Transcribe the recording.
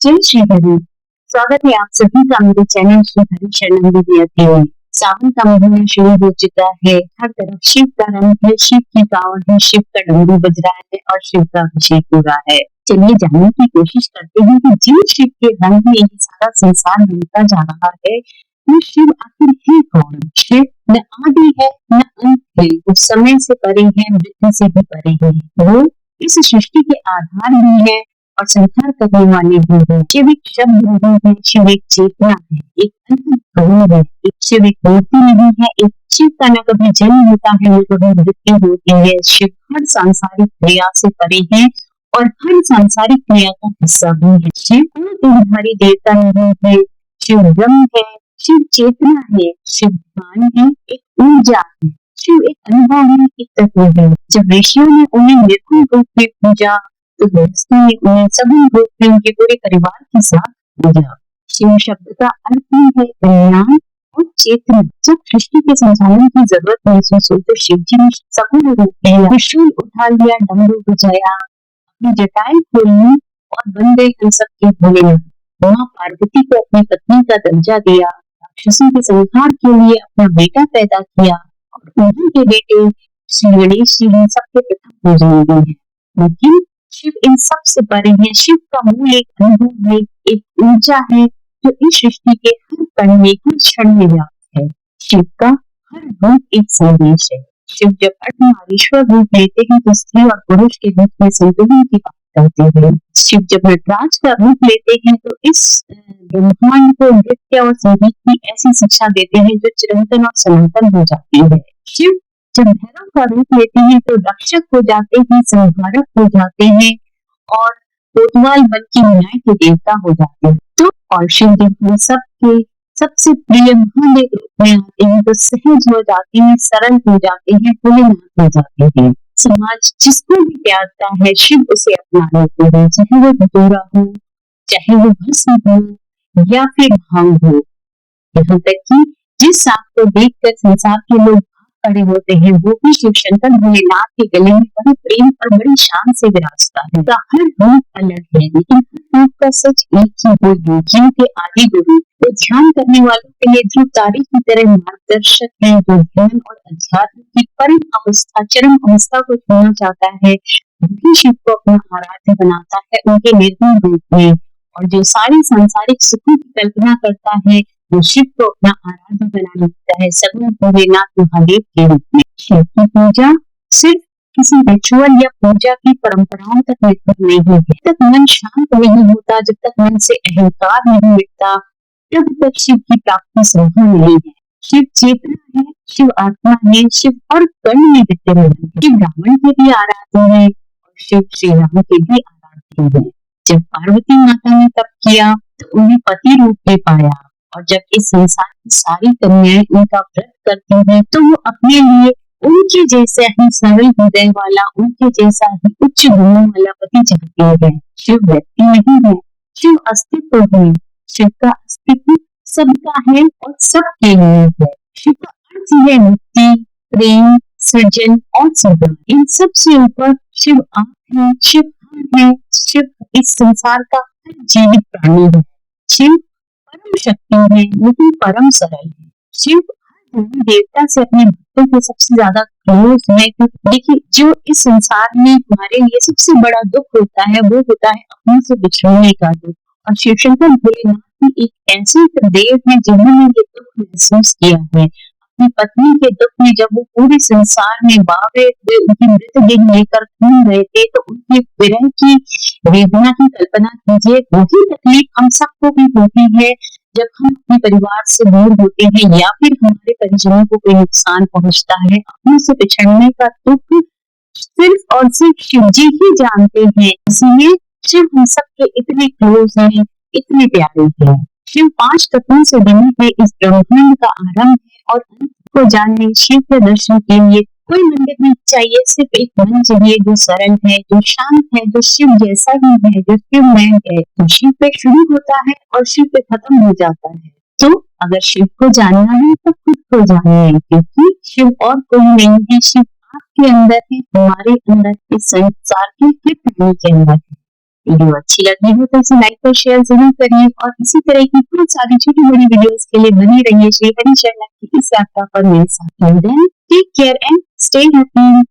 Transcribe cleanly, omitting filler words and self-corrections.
जय श्री हरि। स्वागत है आप सभी का मेरे चैनल श्री हरि शरणम विद्यार्थी में। सावन का महीना शुरू हो चुका है। हर तरफ शिव का रंग है, शिव की गावल है, शिव का डमरू बज रहा है और शिव का अभिषेक हो रहा है। चलिए जानने की कोशिश करते हैं कि जिन शिव के रंग में ये सारा संसार बनता जा रहा है, वो शिव आखिर है कौन? शिव न आदि है न अंत है, वो समय से परे है, मृत्यु से भी परे है। वो इस सृष्टि के आधार भी है और संसार करने वाले भी है। शिव एक शब्द नहीं है, शिव एक चेतना है, एक अनंत गुण है। एक शिव एक मूर्ति नहीं है, एक शिव का न कभी जन्म होता है न कभी मृत्यु होती है। शिव हर सांसारिक क्रिया से परे है और हर सांसारिक क्रिया का हिस्सा भी है। शिव कोई देहधारी देवता नहीं है, शिव ब्रह्म है, शिव चेतना है, शिव ध्यान है, एक ऊर्जा है, शिव एक अनुभव है, एक तत्व है। जब ऋषियों ने उन्हें निर्गुण रूप में पूजा तो गृहस्थों ने उन्हें सगुण रूप में उनके पूरे परिवार के साथ पूजा। शिव शब्द का अर्थ ही है ज्ञान और चेतना। जब सृष्टि के संचालन की जरूरत महसूस हुई तो शिव जी ने सगुण रूप लिया, त्रिशूल उठा लिया, डमरू बजाया, अपनी जटाएं खोली और बन गए हम सबके भोलेनाथ। मां पार्वती को अपनी पत्नी का दर्जा दिया, राक्षसों के संहार के लिए अपना बेटा पैदा किया और उन्हीं के बेटे श्री गणेश जी ने सबके प्रथम पूजनीय है। लेकिन शिव इन सब से परे है। शिव का मूल एक अनुभव है, एक ऊर्जा है जो इस सृष्टि के हर कण में, हर क्षण में व्याप्त है। शिव का हर रूप एक संदेश है। शिव जब अर्धनारीश्वर रूप लेते हैं तो स्त्री और पुरुष के बीच में संतुलन की बात करते हैं। शिव जब नटराज का रूप लेते हैं तो इस ब्रह्मांड को नृत्य और संगीत की ऐसी शिक्षा देते हैं जो चिरंतन और सनातन हो जाती है। शिव जब भैरव का रूप लेते हैं तो रक्षक हो जाते हैं, संहारक हो जाते हैं और कोतवाल बन के न्याय के देवता हो जाते हैं। तो और शिव जब हम सबके सबसे प्रिय महादेव रूप में आते हैं तो सहज हो जाते हैं, सरल हो जाते हैं, भोलेनाथ हो जाते हैं। समाज जिसको भी प्यारता है शिव उसे अपना लेते हैं, चाहे वो धतूरा हो, चाहे वो भस्म हो या फिर भांग हो। यहाँ तक कि जिस सांप को देखकर संसार के लोग खड़े होते हैं वो भी शिव शंकर भोलेनाथ के गले में बड़े प्रेम और बड़ी शान से विराजता है। उसका हर रूप अलग है लेकिन हर रूप का सच एक ही, वो योगियों के आदि गुरु, वो ध्यान करने वालों के लिए ध्रुव तारे की तरह मार्गदर्शक है, जो ध्यान और अध्यात्म की परम अवस्था, चरम अवस्था को छूना चाहता है वही शिव को अपना आराध्य बनाता है उनके निर्गुण रूप में। और जो सारी सांसारिक सुखों की कल्पना करता है वो शिव को अपना आराध्य बना लेता है सगुण भोलेनाथ महादेव के रूप में। शिव की पूजा सिर्फ किसी रिचुअल या पूजा की परंपराओं तक निर्भर नहीं है। जब तक मन शांत नहीं होता, जब तक मन से अहंकार नहीं मिटता, तब तक शिव की प्राप्ति संभव नहीं है। शिव चेतना है, शिव आत्मा है, शिव हर कण में विद्यमान है। शिव रावण के भी आराध्य है और शिव श्री राम के भी आराध्य है। जब पार्वती माता ने तप किया तो उन्हें पति रूप में पाया और जब इस संसार की सारी कन्याएं उनका व्रत करती हैं तो वो अपने लिए उनके जैसा ही सरल हृदय वाला, उनके जैसा ही उच्च गुणों वाला पति चाहती है। शिव व्यक्ति नहीं है, शिव अस्तित्व है। शिव का अस्तित्व सबका है और सबके लिए है। शिव का अर्थ है मुक्ति, प्रेम, सृजन और सदा। इन सब से ऊपर शिव आप है, शिव हम है, शिव इस संसार का हर जीवित प्राणी है। शिव परम शक्ति है लेकिन परम सरल है। शिव हर देवी देवता से अपने भक्तों के सबसे ज्यादा क्लोज है। देखिए जो इस संसार में हमारे लिए सबसे बड़ा दुख होता है वो होता है अपने से बिछड़ने का दुख। और शिव शंकर भोलेनाथ भी एक ऐसे देव है जिन्होंने ये दुख महसूस किया है। अपनी पत्नी के दुख में जब वो पूरे संसार में बावरे हुए उनकी मृतदेह लेकर घूम रहे थे तो उनके विरह की वेदना की कल्पना कीजिए। वही तकलीफ हम सबको भी होती है जब हम अपने परिवार से दूर होते हैं या फिर हमारे परिजनों को कोई नुकसान पहुंचता है। अपनों से बिछड़ने का दुख सिर्फ और सिर्फ शिव जी ही जानते हैं, इसलिए शिव हम सबके इतने क्लोज हैं, इतने प्यारे हैं। शिव 5 तत्वों से बने हुए इस ब्रह्मांड का आरंभ है और अंत को जानने, शिव के दर्शन के लिए कोई मंदिर नहीं चाहिए, सिर्फ एक मन चाहिए जो सरल है, जो शांत है, जो शिव जैसा ही है, जो शिवमय है। तो शिव पे शुरू होता है और शिव पे खत्म हो जाता है। तो अगर शिव को जानना है तो खुद को जानिए, क्योंकि शिव और कोई नहीं है। शिव आपके अंदर है, हमारे अंदर, इस संसार के हर प्राणी के अंदर है। वीडियो अच्छी लगी हो तो इसे लाइक और शेयर जरूर करिए और इसी तरह की बहुत सारी छोटी बड़ी वीडियोस के लिए बने रहिए श्री हरि चैनल की इस यात्रा पर मेरे साथ। Take care and stay happy.